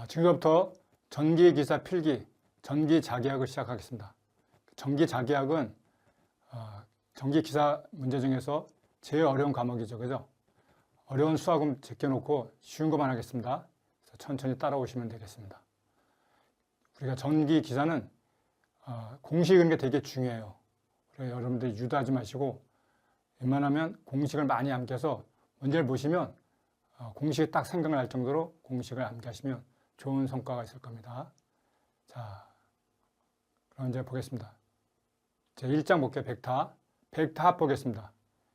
지금부터 전기기사 필기, 전기자기학을 시작하겠습니다. 전기자기학은 전기기사 문제 중에서 제일 어려운 과목이죠. 그죠? 어려운 수학은 제껴놓고 쉬운 것만 하겠습니다. 그래서 천천히 따라오시면 되겠습니다. 우리가 전기기사는 공식 읽는 게 되게 중요해요. 그래서 여러분들이 유도하지 마시고 웬만하면 공식을 많이 암기해서 문제를 보시면 공식이 딱 생각날 정도로 공식을 암기하시면 좋은 성과가 있을 겁니다. 자, 그럼 이제 보겠습니다. 제 1장 볼게요. 벡터합 보겠습니다.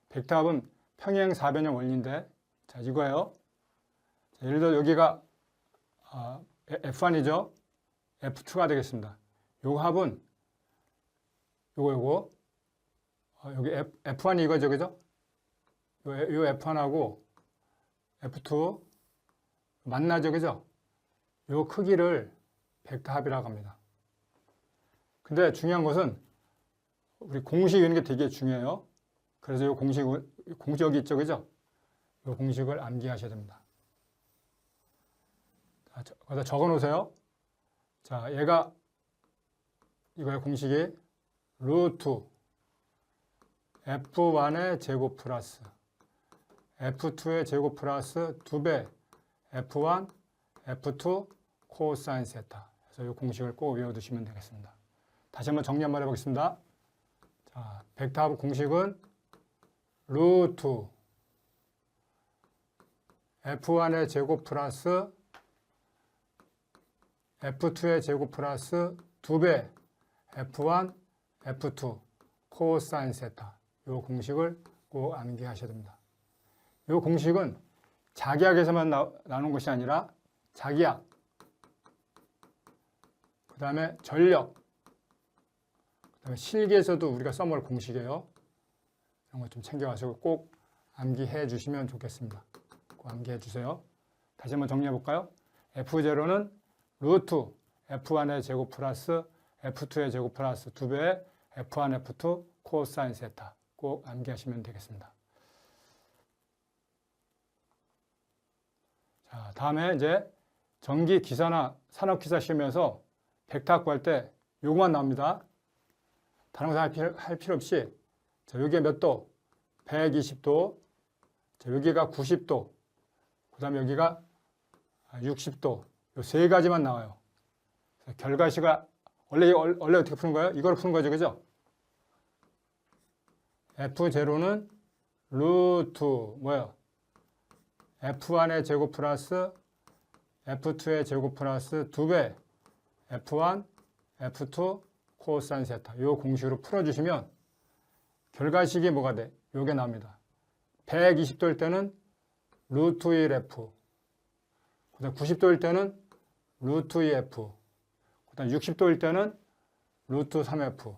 벡터합은 평행사변형 원리인데, 자, 이거예요. 자, 예를 들어 여기가 F1이죠. F2가 되겠습니다. 요 합은 요거 여기 F1이 이거죠. 그죠? 요 F1하고 F2 만나죠. 그죠? 요 크기를 벡터합이라고 합니다. 근데 중요한 것은 우리 공식 이런 게 되게 중요해요. 그래서 요 공식이 있죠. 그죠? 요 공식을 암기하셔야 됩니다. 자, 거기다 적어 놓으세요. 자, 얘가 이거의 공식이 루트 F1의 제곱 플러스 F2의 제곱 플러스 2배 F1, F2 코사인 세타. 그래서 이 공식을 꼭 외워두시면 되겠습니다. 다시 한번 정리 한번 해보겠습니다. 자, 벡터합 공식은 루트 F1의 제곱 플러스 F2의 제곱 플러스 2배 F1, F2 코사인 세타. 이 공식을 꼭 암기하셔야 됩니다. 이 공식은 자기학에서만 나오는 것이 아니라 자기학, 그 다음에 전력, 그 다음에 실기에서도 우리가 써먹을 공식이에요. 이런 거 좀 챙겨가시고 꼭 암기해 주시면 좋겠습니다. 꼭 암기해 주세요. 다시 한번 정리해 볼까요? F0는 루트 F1의 제곱 플러스 F2의 제곱 플러스 2배의 F1, F2 코사인 세타. 꼭 암기하시면 되겠습니다. 자, 다음에 이제 전기기사나 산업기사 시험에서 벡터합 구할 때 요거만 나옵니다. 다른 거 할 필요 없이, 자, 여기가 몇 도? 120도. 자, 여기가 90도. 그 다음에 여기가 60도. 요 세 가지만 나와요. 결과식을 원래 어떻게 푸는 거예요? 이걸 푸는 거죠. 그죠? F0는 루트 뭐예요? F1의 제곱 플러스 F2의 제곱 플러스 2배 F1, F2 코사인 세타. 이 공식으로 풀어주시면 결과식이 뭐가 돼? 요게 나옵니다. 120도일 때는 루트 1F, 그 다음 90도일 때는 루트 2F, 그 다음 60도일 때는 루트 3F.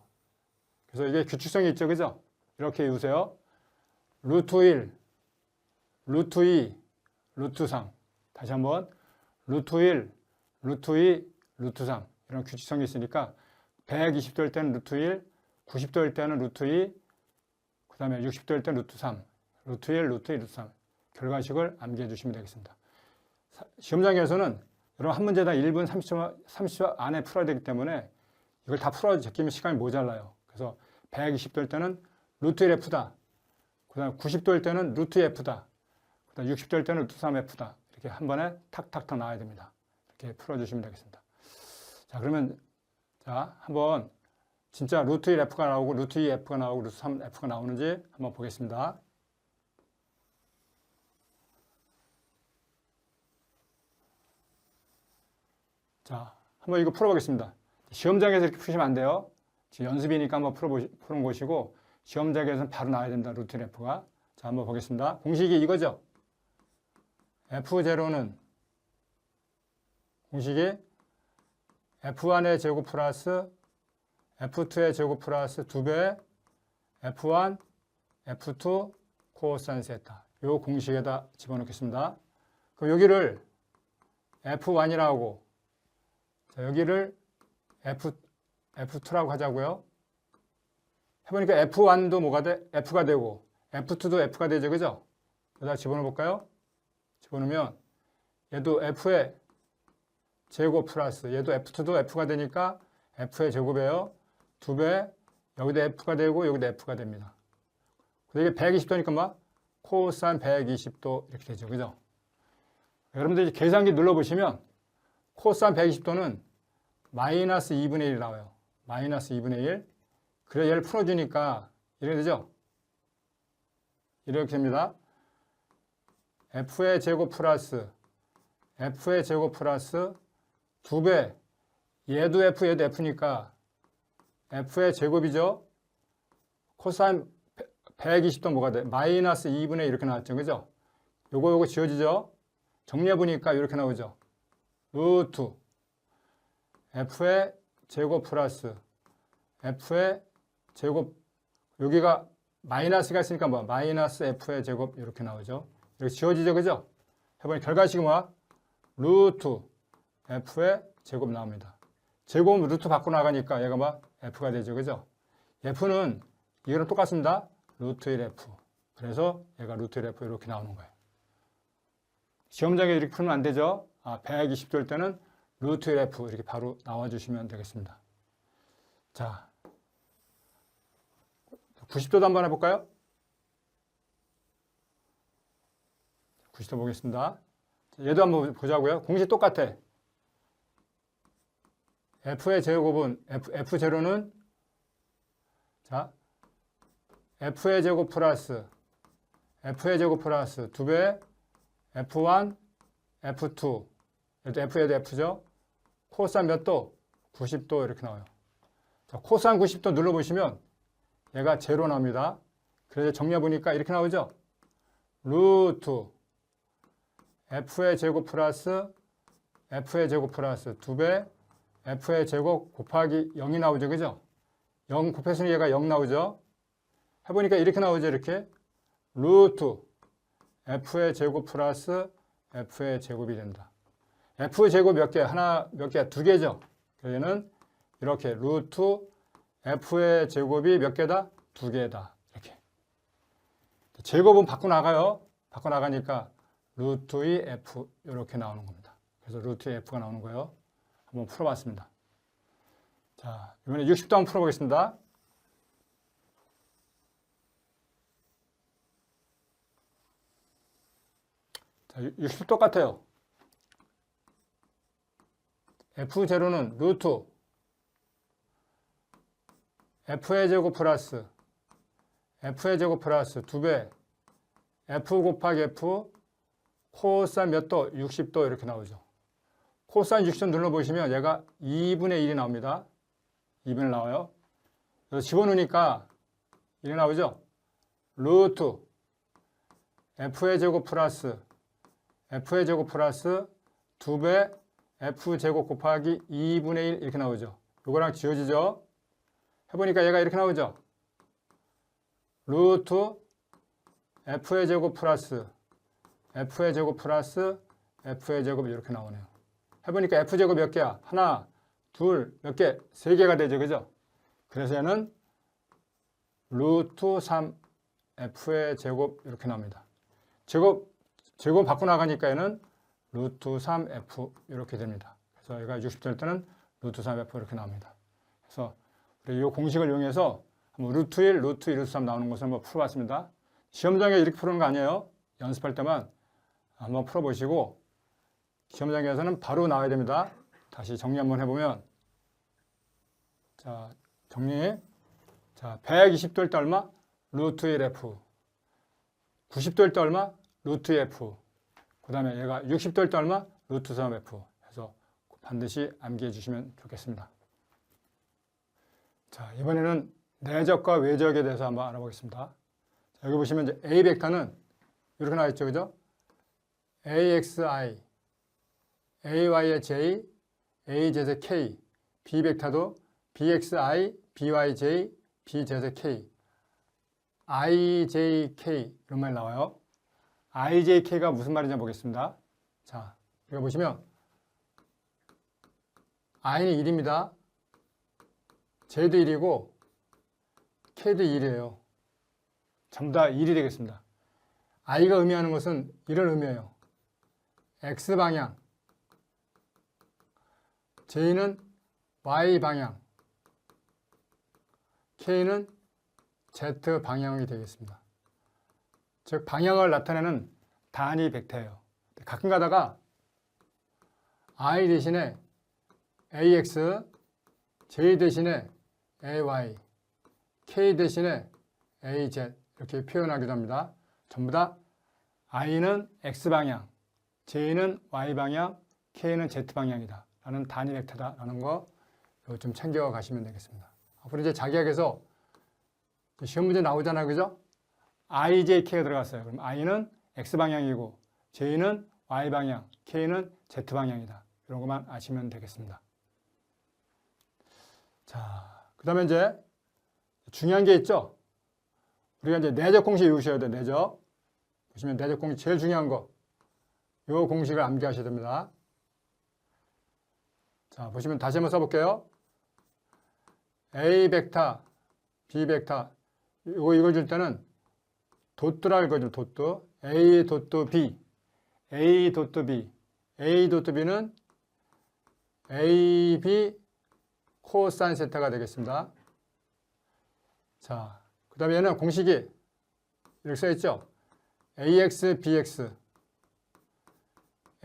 그래서 이게 규칙성이 있죠. 그죠? 이렇게 외우세요. 루트 1, 루트 2, 루트 3. 다시 한번 루트 1, 루트 2, 루트 3. 이런 규칙성이 있으니까 120도일 때는 루트 1, 90도일 때는 루트 2, 그 다음에 60도일 때는 루트 3. 루트 1, 루트 2, 루트 3. 결과식을 암기해 주시면 되겠습니다. 시험장에서는 여러분 한 문제당 1분 30초 안에 풀어야 되기 때문에 이걸 다 풀어 제끼면 시간이 모자라요. 그래서 120도일 때는 루트 1F다. 그 다음에 90도일 때는 루트 2F다. 그 다음에 60도일 때는 루트 3F다. 이렇게 한 번에 탁탁탁 나와야 됩니다. 이렇게 풀어주시면 되겠습니다. 자, 그러면 자, 한번 진짜 루트 1F가 나오고 루트 2F가 나오고 루트 3F가 나오는지 한번 보겠습니다. 자, 한번 이거 풀어보겠습니다. 시험장에서 이렇게 푸시면 안 돼요. 지금 연습이니까 한번 푸는 것이고 시험장에서는 바로 나와야 된다. 루트 1F가. 자, 한번 보겠습니다. 공식이 이거죠. F0는 공식이 F1의 제곱 플러스 F2의 제곱 플러스 2배 F1, F2 코사인 세타. 이 공식에다 집어넣겠습니다. 그럼 여기를 F1이라고 하고, 자, 여기를 F2라고 하자고요. 해보니까 F1도 뭐가 돼? F가 되고 F2도 F가 되죠. 그죠? 여기다 집어넣어 볼까요? 집어넣으면 얘도 F의 제곱 플러스 얘도 F2도 F가 되니까 F의 제곱이에요. 2배 여기도 F가 되고 여기도 F가 됩니다. 그래서 이게 120도니까 막 코사인 120도 이렇게 되죠. 그죠? 여러분들 이제 계산기 눌러보시면 코사인 120도는 마이너스 2분의 1이 나와요. 마이너스 2분의 1. 그래서 얘를 풀어주니까 이렇게 되죠? 이렇게 됩니다. F의 제곱 플러스 F의 제곱 플러스 2배 얘도 F 얘도 F니까 F의 제곱이죠. 코사인 120도 뭐가 돼? 마이너스 2분의 1 이렇게 나왔죠. 그죠? 요거 지워지죠? 정리해보니까 이렇게 나오죠. 루트 F의 제곱 플러스 F의 제곱 여기가 마이너스가 있으니까 뭐 마이너스 F의 제곱 이렇게 나오죠. 이렇게 지워지죠. 그죠? 해보니 결과식은 뭐야? 루트 F의 제곱 나옵니다. 제곱 루트 바꿔 나가니까 얘가 막 F가 되죠. 그죠? F는 이거랑 똑같습니다. 루트 1F. 그래서 얘가 루트 1F 이렇게 나오는 거예요. 시험장에 이렇게 풀면 안 되죠? 120도일 때는 루트 1F 이렇게 바로 나와주시면 되겠습니다. 자, 90도도 한번 해볼까요? 90도 보겠습니다. 얘도 한번 보자고요. 공식 똑같아. F의 제곱은 F0는 자 F의 제곱 플러스 2배 F1 F2 얘도 F 얘도 F죠. 코사인 몇 도? 90도 이렇게 나와요. 자, 코사인 90도 눌러보시면 얘가 제로 나옵니다. 그래서 정리해보니까 이렇게 나오죠. 루트 F의 제곱 플러스 2배 F의 제곱 곱하기 0이 나오죠. 그죠? 0 곱했으니 얘가 0 나오죠. 해보니까 이렇게 나오죠. 이렇게 루트 F의 제곱 플러스 F의 제곱이 된다. F 제곱 몇 개? 하나, 몇 개? 2개죠. 그래서 얘는 이렇게 루트 F의 제곱이 몇 개다? 2개다. 이렇게. 제곱은 바꿔 나가요. 바꿔 나가니까 루트 2 F 이렇게 나오는 겁니다. 그래서 루트 F가 나오는 거예요. 한번 풀어봤습니다. 자, 이번에 60도 한번 풀어보겠습니다. 자, 60도 똑같아요. F0는 루트 F의 제곱 플러스 2배 F 곱하기 F 코사인 몇 도? 60도 이렇게 나오죠. 코사인 60도 눌러보시면 얘가 2분의 1이 나옵니다. 2분의 1 나와요. 그래서 집어넣으니까 이렇게 나오죠. 루트 F의 제곱 플러스 2배 F 제곱 곱하기 2분의 1 이렇게 나오죠. 요거랑 지워지죠. 해보니까 얘가 이렇게 나오죠. 루트 F의 제곱 플러스 F의 제곱 이렇게 나오네요. 해보니까 F제곱 몇 개야? 하나, 둘, 몇 개? 3개가 되죠. 그죠? 그래서 얘는 루트 3F의 제곱 이렇게 나옵니다. 제곱 바꿔 나가니까 얘는 루트 3F 이렇게 됩니다. 그래서 얘가 60도 될 때는 루트 3F 이렇게 나옵니다. 그래서 우리 이 공식을 이용해서 한번 루트 1, 루트 2, 루트 3 나오는 것을 한번 풀어봤습니다. 시험장에 이렇게 푸는 거 아니에요. 연습할 때만 한번 풀어보시고 시험장에서는 바로 나와야 됩니다. 다시 정리 한번 해보면 자, 정리. 자, 120도일 때 얼마? 루트 1F. 90도일 때 얼마? 루트 F. 그 다음에 얘가 60도일 때 얼마? 루트 3F. 해서 반드시 암기해 주시면 좋겠습니다. 자, 이번에는 내적과 외적에 대해서 한번 알아보겠습니다. 자, 여기 보시면 이제 A 벡터는 이렇게 나와 있죠. 그죠? AXI, AY의 J, AZ의 K, B 벡터도 BXI, BYJ, BZ의 K, IJK 이런 말이 나와요. IJK가 무슨 말인지 보겠습니다. 자, 여기 보시면 I는 1입니다. J도 1이고 K도 1이에요. 전부 다 1이 되겠습니다. I가 의미하는 것은 1을 의미해요. X방향 J는 Y방향, K는 Z방향이 되겠습니다. 즉 방향을 나타내는 단위 벡터예요. 가끔 가다가 I 대신에 AX, J 대신에 AY, K 대신에 AZ 이렇게 표현하기도 합니다. 전부 다 I는 X방향, J는 Y방향, K는 Z방향이다 라는 단위 벡터다 라는 거 좀 챙겨 가시면 되겠습니다. 앞으로 이제 자기학에서 시험 문제 나오잖아요. 그죠? I, J, K가 들어갔어요. 그럼 I는 X방향이고 J는 Y방향, K는 Z방향이다. 이런 것만 아시면 되겠습니다. 자, 그 다음에 이제 중요한 게 있죠? 우리가 이제 내적 공식 외우셔야 돼요. 내적. 보시면 내적 공식 제일 중요한 거. 이 공식을 암기하셔야 됩니다. 자, 보시면 다시 한번 써볼게요. A 벡터, B 벡터. 이걸 줄 때는 도트라 읽어줘. 도트. A 도트 B. A 도트 B. A 도트 B는 AB 코사인 세타가 되겠습니다. 자, 그 다음에 얘는 공식이 이렇게 써있죠? AX, BX,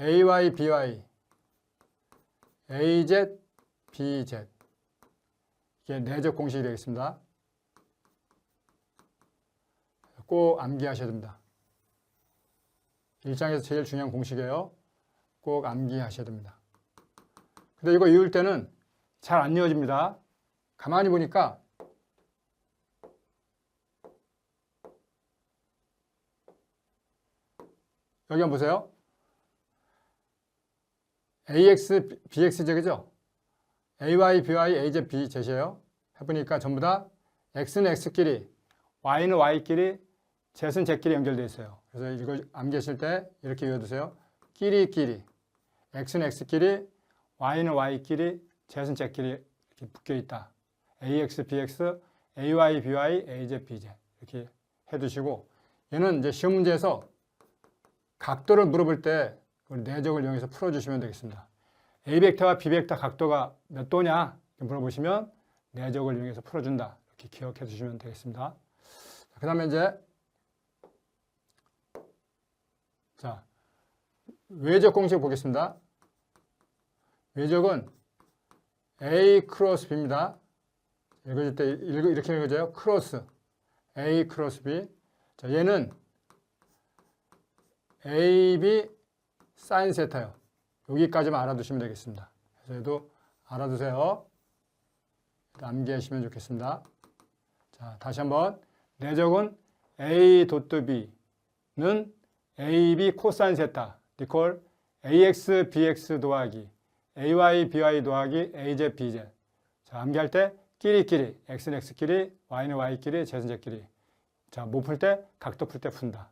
AY, BY, AZ, BZ. 이게 내적 공식이 되겠습니다. 꼭 암기하셔야 됩니다. 1장에서 제일 중요한 공식이에요. 꼭 암기하셔야 됩니다. 근데 이거 외울 때는 잘 안 이어집니다. 가만히 보니까 여기 한번 보세요. AX, BX제 그죠? AY, BY, AZ, BZ이에요. 해보니까 전부 다 X는 X끼리, Y는 Y끼리, Z는 Z끼리 연결되어 있어요. 그래서 이걸 암기하실 때 이렇게 외워두세요. 끼리, X는 X끼리, Y는 Y끼리, Z는 Z끼리 이렇게 묶여있다. AX, BX, AY, BY, AZ, BZ 이렇게 해두시고 얘는 이제 시험 문제에서 각도를 물어볼 때 내적을 이용해서 풀어주시면 되겠습니다. A 벡터와 B 벡터 각도가 몇 도냐 물어보시면 내적을 이용해서 풀어준다. 이렇게 기억해 주시면 되겠습니다. 그 다음에 이제 자 외적 공식 보겠습니다. 외적은 A 크로스 B입니다. 읽어줄 때 이렇게 읽어져요. 크로스 A 크로스 B. 자, 얘는 AB 사인 세타요. 여기까지만 알아두시면 되겠습니다. 그래서 얘도 알아두세요. 암기하시면 좋겠습니다. 자, 다시 한번 내적은 A 도트 B는 AB 코사인 세타 이퀄 AX BX 더하기 AY BY 더하기 AZ BZ. 자, 암기할 때 끼리끼리 X는 X끼리 Y는 Y끼리 Z는 Z끼리. 자, 못 풀 때 각도 풀 때 푼다.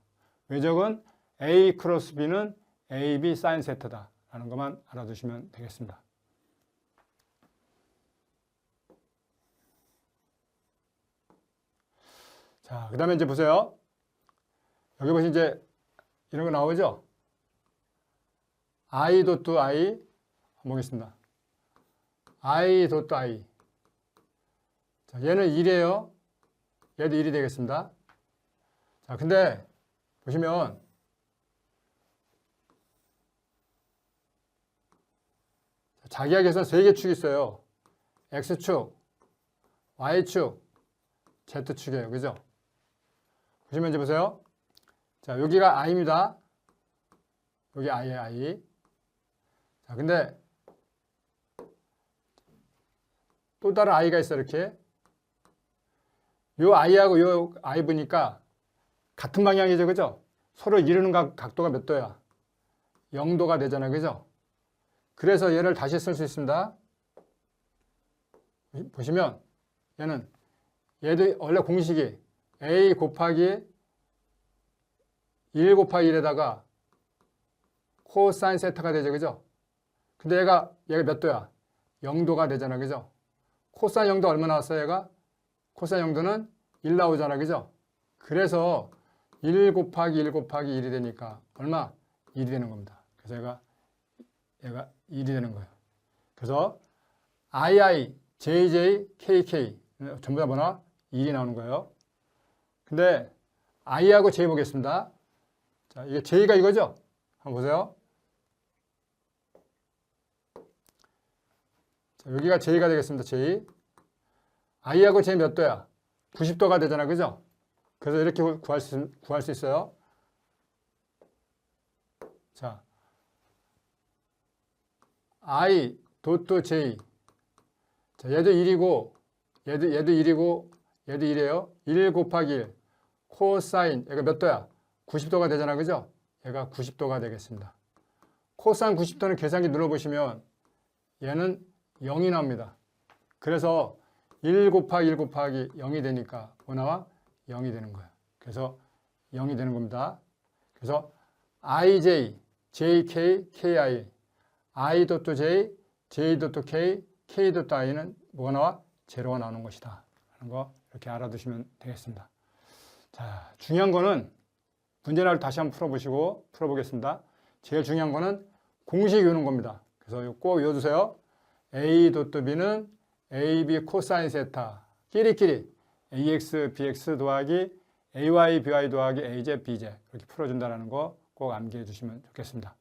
외적은 A 크로스 B는 AB 사인 세타다 라는 것만 알아두시면 되겠습니다. 자, 그 다음에 이제 보세요. 여기 보시면 이제 이런 거 나오죠? I 도트 I 보겠습니다. I 도트 I. 자, 얘는 1이에요. 얘도 1이 되겠습니다. 자, 근데 보시면 자기학에서 3개 축이 있어요. X축, Y축, Z축이에요. 그죠? 보시면 이제 보세요. 자, 여기가 I입니다. 여기 I에요, I. 자, 근데 또 다른 I가 있어요, 이렇게. 요 I하고 요 I 보니까 같은 방향이죠, 그죠? 서로 이루는 각도가 몇 도야? 0도가 되잖아요, 그죠? 그래서 얘를 다시 쓸 수 있습니다. 보시면 얘도 원래 공식이 A 곱하기 1 곱하기 1에다가 코사인 세타가 되죠, 그죠? 근데 얘가 몇 도야? 0도가 되잖아, 그죠? 코사인 0도 얼마 나왔어요, 얘가? 코사인 0도는 1 나오잖아, 그죠? 그래서 1 곱하기 1 곱하기 1이 되니까 얼마? 1이 되는 겁니다. 그래서 얘가 1이 되는 거예요. 그래서 II, JJ, KK 전부 다 뭐나? 1이 나오는 거예요. 근데 I하고 J 보겠습니다. 자, 이게 J가 이거죠? 한번 보세요. 자, 여기가 J가 되겠습니다. J. I하고 J 몇 도야? 90도가 되잖아. 그죠? 그래서 이렇게 구할 수 있어요. 자, I 도또 J. 자, 얘도 1이고, 얘도 1이고, 얘도 1이에요. 1 곱하기 1. 코사인, 얘가 몇 도야? 90도가 되잖아. 그죠? 얘가 90도가 되겠습니다. 코사인 90도는 계산기 눌러보시면 얘는 0이 나옵니다. 그래서 1 곱하기 1 곱하기 0이 되니까 뭐 나와? 0이 되는 거예요. 그래서 0이 되는 겁니다. 그래서 IJ, JK, KI, I.J, J.K, K.I는 뭐가 나와? 제로가 나오는 것이다. 하는 거 이렇게 알아두시면 되겠습니다. 자, 중요한 거는 문제를 다시 한번 풀어보겠습니다. 제일 중요한 거는 공식 외우는 겁니다. 그래서 꼭 외워두세요. A.B는 AB 코사인 세타 끼리끼리 AX, BX 더하기 AY, BY 더하기 AZ, BZ 이렇게 풀어준다는 거 꼭 암기해 주시면 좋겠습니다.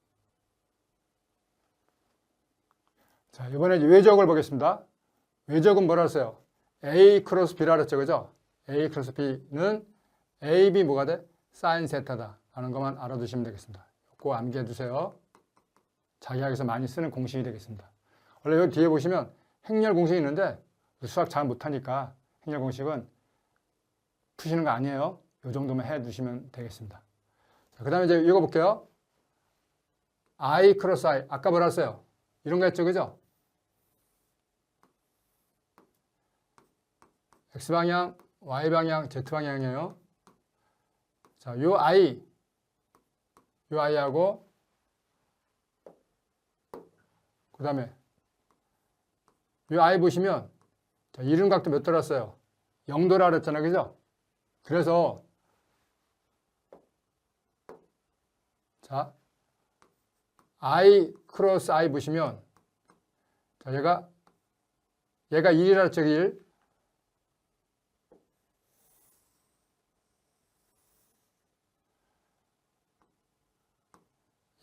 자, 이번에 외적을 보겠습니다. 외적은 뭐라 했어요? A 크로스 B라 그랬죠. 그죠? A 크로스 B는 AB 뭐가 돼? 사인 세타다 하는 것만 알아두시면 되겠습니다. 꼭 암기해 두세요. 자기 학에서 많이 쓰는 공식이 되겠습니다. 원래 여기 뒤에 보시면 행렬 공식이 있는데 수학 잘 못하니까 행렬 공식은 푸시는 거 아니에요. 이 정도만 해 두시면 되겠습니다. 그 다음에 이제 읽어볼게요. I 크로스 I. 아까 뭐라 했어요? 이런 거 했죠. 그죠? X방향, Y방향, Z방향이에요. 자, 요 I하고 그 다음에 요 I 보시면 자, 이름각도 몇 도랐어요? 0도라 그랬잖아요. 그죠? 그래서 자, I 크로스 I 보시면 자, 얘가 1이라 그랬죠. 1.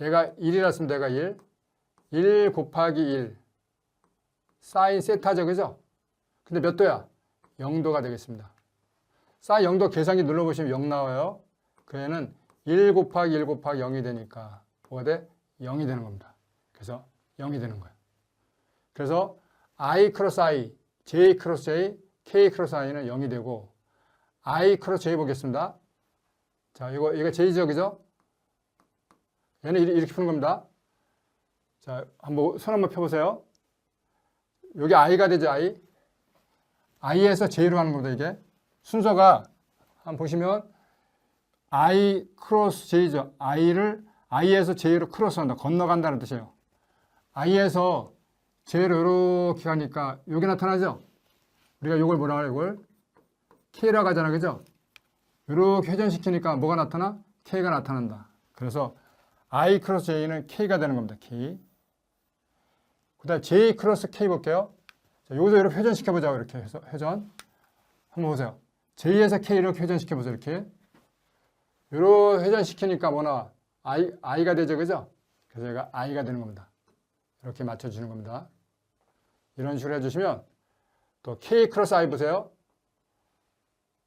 얘가 1이라 했습니다. 얘가 1. 1 곱하기 1. 사인 세타죠. 그죠? 근데 몇 도야? 0도가 되겠습니다. 사인 0도 계산기 눌러보시면 0 나와요. 그러면 1 곱하기 1 곱하기 0이 되니까 뭐가 돼? 0이 되는 겁니다. 그래서 0이 되는 거예요. 그래서 I 크로스 I, J 크로스 J, K 크로스 I는 0이 되고 I 크로스 J 보겠습니다. 자, 이거 J죠. 그죠? 얘는 이렇게 푸는 겁니다. 자, 손 한번 펴보세요. 여기 I가 되죠, I. I에서 J로 가는 겁니다, 이게. 순서가, 한번 보시면, I 크로스 J죠. I에서 J로 크로스 한다. 건너간다는 뜻이에요. I에서 J로 이렇게 가니까, 여기 나타나죠? 우리가 이걸 뭐라 그래요, 이걸? K라고 하잖아, 그죠? 이렇게 회전시키니까 뭐가 나타나? K가 나타난다. 그래서, I 크로스 J는 K가 되는 겁니다. K. 그 다음에 J 크로스 K 볼게요. 자, 여기서 이렇게 회전시켜보자고. 이렇게 해서 회전. 한번 보세요. J에서 K 이렇게 회전시켜보세요. 이렇게. 이렇게 회전시키니까 뭐 나와? I가 되죠. 그죠? 그래서 얘가 I가 되는 겁니다. 이렇게 맞춰주는 겁니다. 이런 식으로 해주시면 또 K 크로스 I 보세요.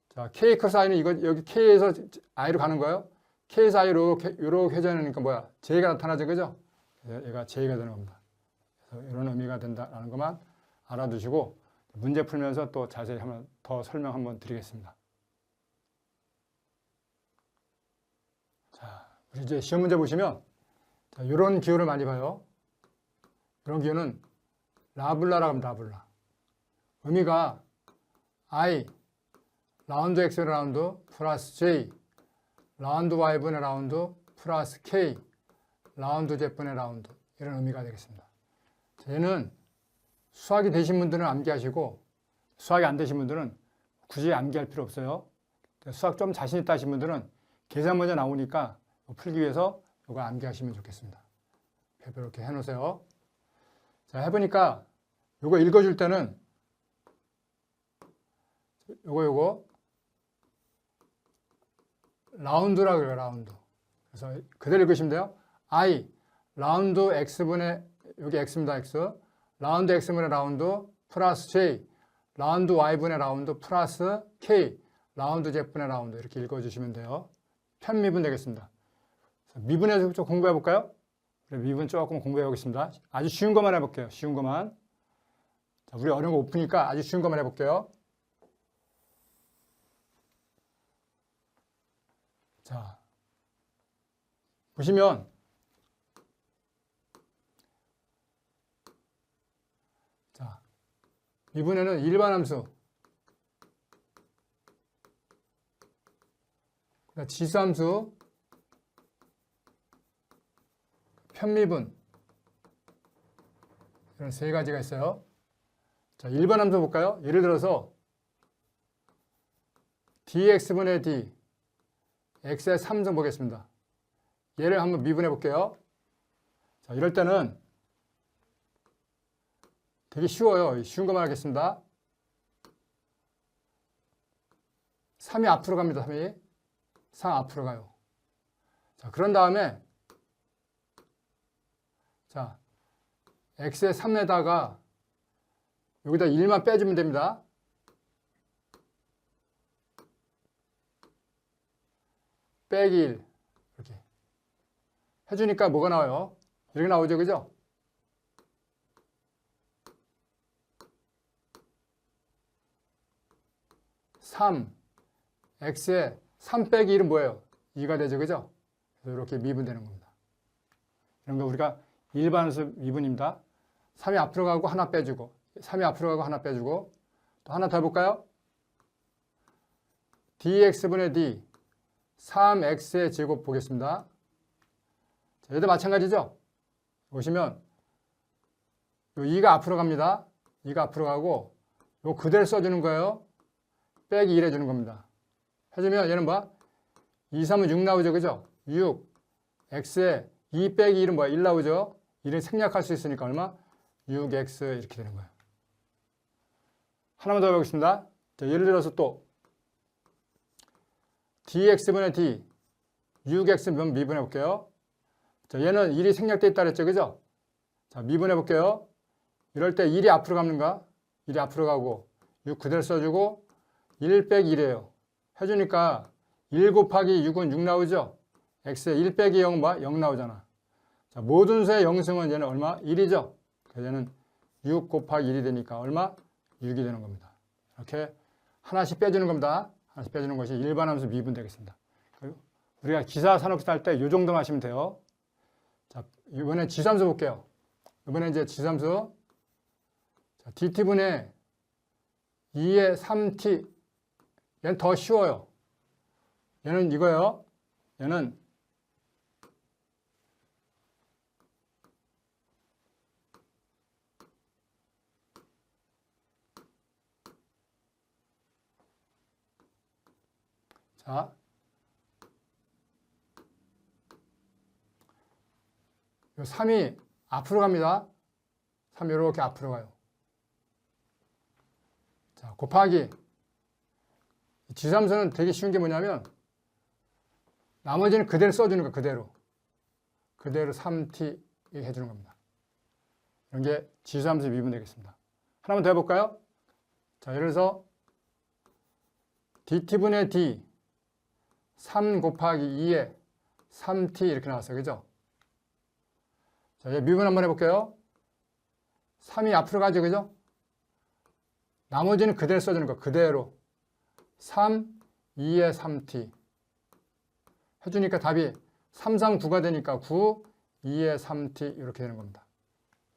자, K 크로스 I는 여기 K에서 I로 가는 거예요. K에서 I로 이렇게 회전하니까 뭐야? J가 나타나죠. 그죠? 얘가 J가 되는 겁니다. 그래서 이런 의미가 된다는 것만 알아두시고 문제 풀면서 또 자세히 한번 더 설명 한번 드리겠습니다. 자, 우리 이제 시험 문제 보시면 자, 이런 기호를 많이 봐요. 이런 기호는 라블라라고 합니다. 라블라. 의미가 I 라운드 X 라운드 플러스 J 라운드 Y분의 라운드 플러스 K 라운드 Z분의 라운드 이런 의미가 되겠습니다. 얘는 수학이 되신 분들은 암기하시고 수학이 안 되신 분들은 굳이 암기할 필요 없어요. 수학 좀 자신 있다 하신 분들은 계산 문제 나오니까 풀기 위해서 이거 암기하시면 좋겠습니다. 별표 이렇게 해놓으세요. 자, 자, 해보니까 요거 읽어줄 때는 요거 라운드라고 그래요. 라운드. 그래서 그대로 읽으시면 돼요. I 라운드 x분의 여기 x입니다. x 라운드 x분의 라운드 플러스 j 라운드 y분의 라운드 플러스 k 라운드 z분의 라운드 이렇게 읽어주시면 돼요. 편미분 되겠습니다. 미분에서 좀 공부해 볼까요? 미분 조금 공부해 보겠습니다. 아주 쉬운 것만 해볼게요. 쉬운 것만. 자, 우리 어려운 거 못 푸니까 아주 쉬운 것만 해볼게요. 자, 보시면 자, 미분에는 일반함수, 지수함수, 편미분 이런 세 가지가 있어요. 자, 일반함수 볼까요? 예를 들어서 dx분의 d x의 3승 보겠습니다. 얘를 한번 미분해 볼게요. 자, 이럴 때는 되게 쉬워요. 쉬운 것만 하겠습니다. 3이 앞으로 갑니다. 3이 3 앞으로 가요. 자, 그런 다음에 자, x의 3에다가 여기다 1만 빼주면 됩니다. 빼기 1 이렇게 해주니까 뭐가 나와요? 이렇게 나오죠, 그죠? x의 3 빼기 1은 뭐예요? 2가 되죠, 그죠? 그래서 이렇게 미분되는 겁니다. 이런 거 우리가 일반수 미분입니다. 3이 앞으로 가고 하나 빼주고 3이 앞으로 가고 하나 빼주고 또 하나 더 해볼까요? dx분의 d 3x의 제곱 보겠습니다. 자, 얘도 마찬가지죠? 보시면 요 2가 앞으로 갑니다. 2가 앞으로 가고 요 그대로 써주는 거예요. 빼기 1 해주는 겁니다. 해주면 얘는 뭐야? 2, 3은 6 나오죠, 그죠? 6 x에 2 빼기 1은 뭐야? 1 나오죠? 1은 생략할 수 있으니까 얼마? 6x 이렇게 되는 거예요. 하나만 더 해보겠습니다. 자, 예를 들어서 또 dx분의 d 6x 미분해 볼게요. 자, 얘는 1이 생략되어 있다 그랬죠, 그죠? 자, 미분해 볼게요. 이럴 때 1이 앞으로 갑니까? 1이 앞으로 가고 6 그대로 써주고 1 빼기 1이에요. 해주니까 1 곱하기 6은 6 나오죠? x에 1 빼기 0은 뭐? 0 나오잖아. 자, 모든 수의 영승은 얘는 얼마? 1이죠? 그래서 얘는 6 곱하기 1이 되니까 얼마? 6이 되는 겁니다. 이렇게 하나씩 빼주는 겁니다. 하나씩 빼주는 것이 일반함수 미분 되겠습니다. 우리가 기사 산업사 할 때 이 정도만 하시면 돼요. 자, 이번에 지수함수 볼게요. 이번에 이제 지수함수. 자, dt분의 2의 3t. 얘는 더 쉬워요. 얘는 이거예요. 얘는 자, 요 3이 앞으로 갑니다. 3이 이렇게 앞으로 가요. 자, 곱하기. 지수함수는 되게 쉬운 게 뭐냐면 나머지는 그대로 써주는 거 그대로. 그대로 3t 해주는 겁니다. 이런 게 지수함수 미분 되겠습니다. 하나만 더 해볼까요? 자, 예를 들어서 dt분의 d 3 곱하기 2에 3t 이렇게 나왔어요. 그죠? 자, 얘 미분 한번 해볼게요. 3이 앞으로 가죠. 그죠? 나머지는 그대로 써주는 거. 그대로. 3, 2에 3t. 해주니까 답이 3, 3, 9가 되니까 9, 2에 3t 이렇게 되는 겁니다.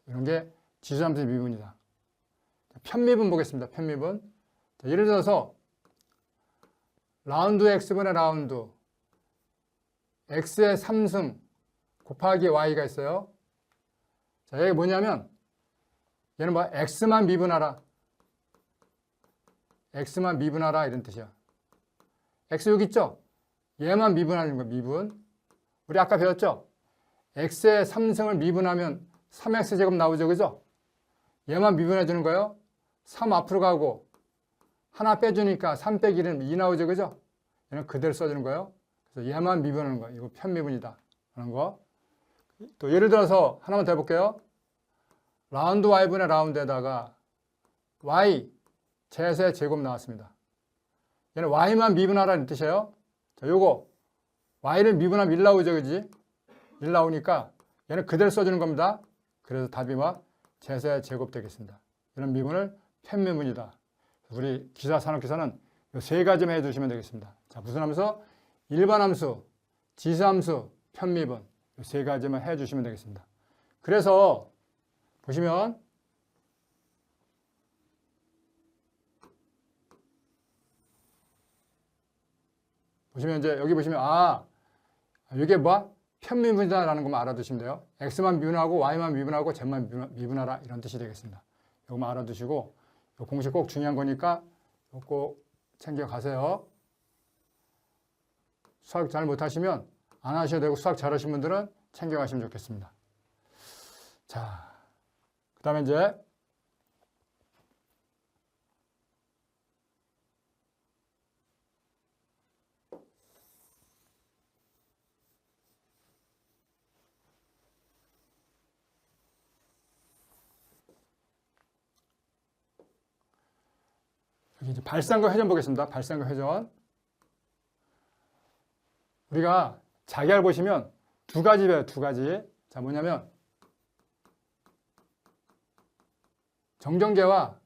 이런 게 지수함수 미분이다. 편미분 보겠습니다. 편미분. 자, 예를 들어서 라운드 x분의 라운드 x의 3승 곱하기 y가 있어요. 자, 이게 뭐냐면 얘는 뭐 x만 미분하라. x만 미분하라 이런 뜻이야. x 여기 있죠? 얘만 미분하는 거야. 미분. 우리 아까 배웠죠? x의 3승을 미분하면 3x제곱 나오죠. 그죠? 얘만 미분해 주는 거예요. 3 앞으로 가고 하나 빼주니까 3 빼기 1은 2 나오죠. 그죠? 얘는 그대로 써주는 거예요. 그래서 얘만 미분하는 거예요. 이거 편미분이다 하는 거. 또 예를 들어서 하나만 더 해볼게요. 라운드 y분의 라운드에다가 y zet의 제곱 나왔습니다. 얘는 y만 미분하라는 뜻이에요. 자, 요거 y를 미분하면 1 나오죠. 그지? 1 나오니까 얘는 그대로 써주는 겁니다. 그래서 답이 뭐? zet의 제곱 되겠습니다. 이런 미분을 편미분이다. 우리 기사, 산업기사는 이 3가지만 해주시면 되겠습니다. 자, 무슨 함수? 일반 함수, 지수함수, 편미분. 이 3가지만 해주시면 되겠습니다. 그래서 보시면 이제 여기 보시면 이게 뭐야? 편미분이다라는 것만 알아두시면 돼요. x만 미분하고 y만 미분하고 z만 미분하라 이런 뜻이 되겠습니다. 이것만 알아두시고 이 공식 꼭 중요한 거니까 꼭 챙겨가세요. 수학 잘 못하시면 안 하셔도 되고 수학 잘하신 분들은 챙겨가시면 좋겠습니다. 자, 그 다음에 이제 여기 이제 발산과 회전 보겠습니다. 발산과 회전. 우리가 자기알 보시면 2가지 배워요. 2가지. 자, 뭐냐면 정전계와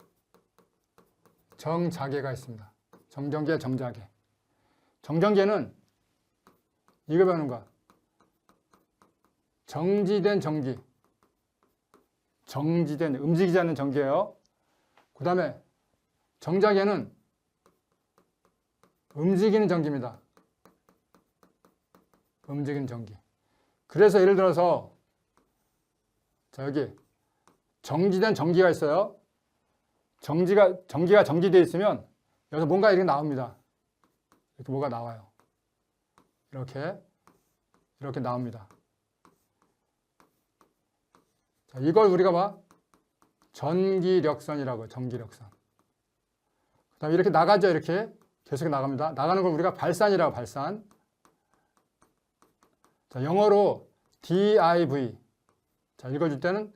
정자계가 있습니다. 정전계, 정자계. 정전계는 이거 배우는 거야. 정지된 전기. 정지된, 움직이지 않는 전기예요. 그 다음에 정자계는 움직이는 전기입니다. 움직이는 전기. 그래서 예를 들어서 자, 여기 정지된 전기가 있어요. 전기가 정지되어 있으면 여기서 뭔가 이렇게 나옵니다. 이렇게 뭐가 나와요. 이렇게 나옵니다. 자, 이걸 우리가 전기력선이라고. 전기력선. 그 다음에 이렇게 나가죠. 이렇게 계속 나갑니다. 나가는 걸 우리가 발산이라고. 발산. 자, 영어로 div. 자, 읽어줄 때는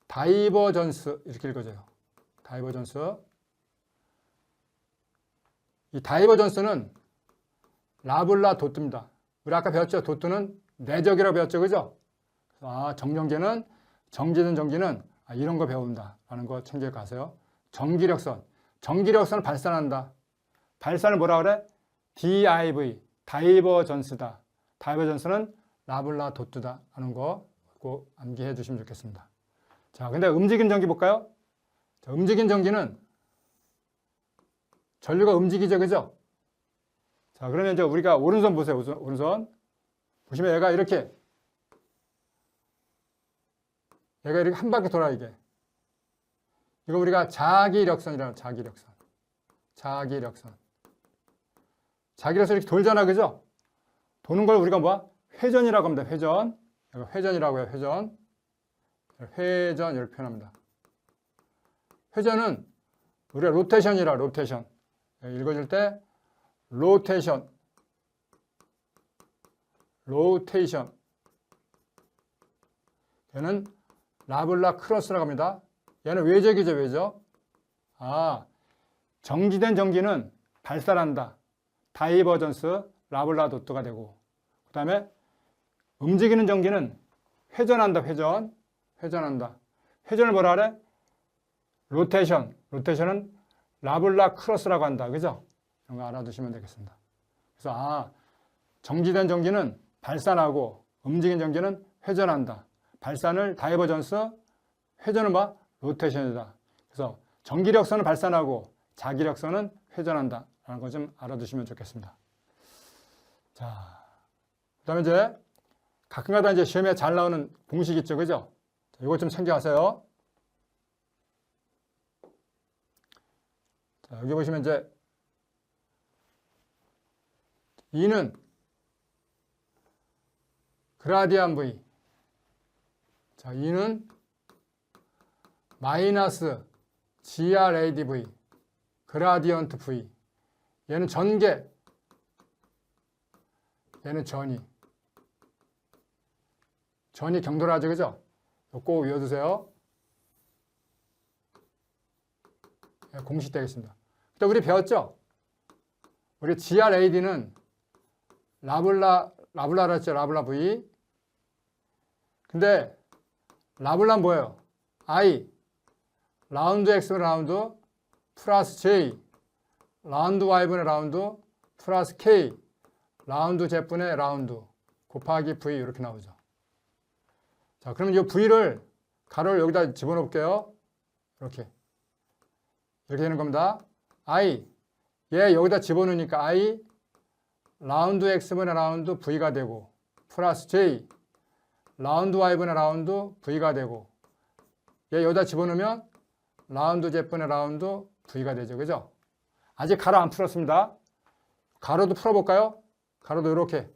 다이버전스 이렇게 읽어줘요. 다이버전스. 이 다이버전스는 라블라 도트입니다. 우리 아까 배웠죠? 도트는 내적이라고 배웠죠. 그죠? 정전계는 정지된 전기는 이런 거 배운다 라는 거 챙겨가세요. 전기력선. 전기력선을 발산한다. 발산을 뭐라 그래? div. 다이버전스다. 다이버전스는 라블라 도트다 하는 거 꼭 암기해 주시면 좋겠습니다. 자, 근데 움직이는 전기 볼까요? 자, 움직이는 전기는 전류가 움직이죠. 그죠? 자, 그러면 이제 우리가 오른손 보세요. 오른손. 보시면 얘가 이렇게 한 바퀴 돌아, 이게. 이거 우리가 자기력선이라고. 자기력선. 자기력선 이렇게 돌잖아. 그죠? 도는 걸 우리가 뭐야? 회전이라고 합니다. 회전. 이거 회전이라고 해요. 회전. 회전 이렇게 표현합니다. 회전은 우리가 로테이션이라. 로테이션. 읽어줄 때 로테이션. 로테이션. 얘는 라블라 크로스라고 합니다. 얘는 외적이죠. 외적. 정지된 전기는 발산한다. 다이버전스 라블라 도트가 되고, 그 다음에 움직이는 전기는 회전한다. 회전한다. 회전을 뭐라 그래? 로테이션. 로테이션은 라블라 크로스라고 한다. 그죠? 이런 거 알아두시면 되겠습니다. 그래서 정지된 전기는 발산하고 움직이는 전기는 회전한다. 발산을 다이버전스, 회전은 로테이션이다. 그래서 전기력선은 발산하고 자기력선은 회전한다 라는 거 좀 알아두시면 좋겠습니다. 자, 그 다음에 이제 가끔가다 이제 시험에 잘 나오는 공식 있죠. 그죠? 이거 좀 챙겨가세요. 자, 여기 보시면 이제 E는 그라디안 V. 자, E는 마이너스 GRADV 그라디언트 V 얘는 전개 얘는 전이 경도라죠. 그죠? 꼭 외워두세요. 공식 되겠습니다. 또 우리 배웠죠? 우리 GRAD는 라블라라 했죠. 라블라 V. 근데 라블라는 뭐예요? I 라운드 X분의 라운드 플러스 J 라운드 Y분의 라운드 플러스 K 라운드 Z분의 라운드 곱하기 V 이렇게 나오죠. 자, 그러면 이 V를 가로를 여기다 집어넣을게요. 이렇게 되는 겁니다. I 얘 여기다 집어넣으니까 I 라운드 X분의 라운드 V가 되고 플러스 J 라운드 Y분의 라운드 V가 되고 얘 여기다 집어넣으면 라운드 Z분의 라운드 V가 되죠. 그죠? 아직 가로 안 풀었습니다. 가로도 풀어볼까요? 가로도 이렇게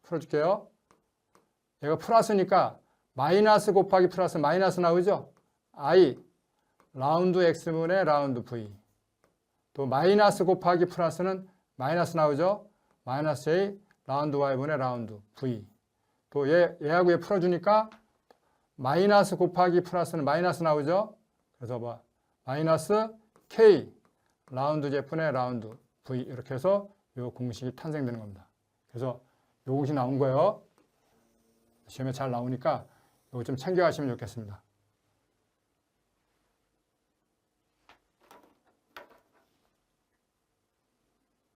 풀어줄게요. 얘가 플러스니까 마이너스 곱하기 플러스 마이너스 나오죠? I 라운드 X분의 라운드 V 또 마이너스 곱하기 플러스는 마이너스 나오죠? 마이너스 J 라운드 Y분의 라운드 V 또 얘하고 얘 풀어주니까 마이너스 곱하기 플러스는 마이너스 나오죠? 그래서 뭐 마이너스 K 라운드 Z분의 라운드 V 이렇게 해서 이 공식이 탄생되는 겁니다. 그래서 이 공식 나온 거예요. 시험에 잘 나오니까 이거 좀 챙겨가시면 좋겠습니다.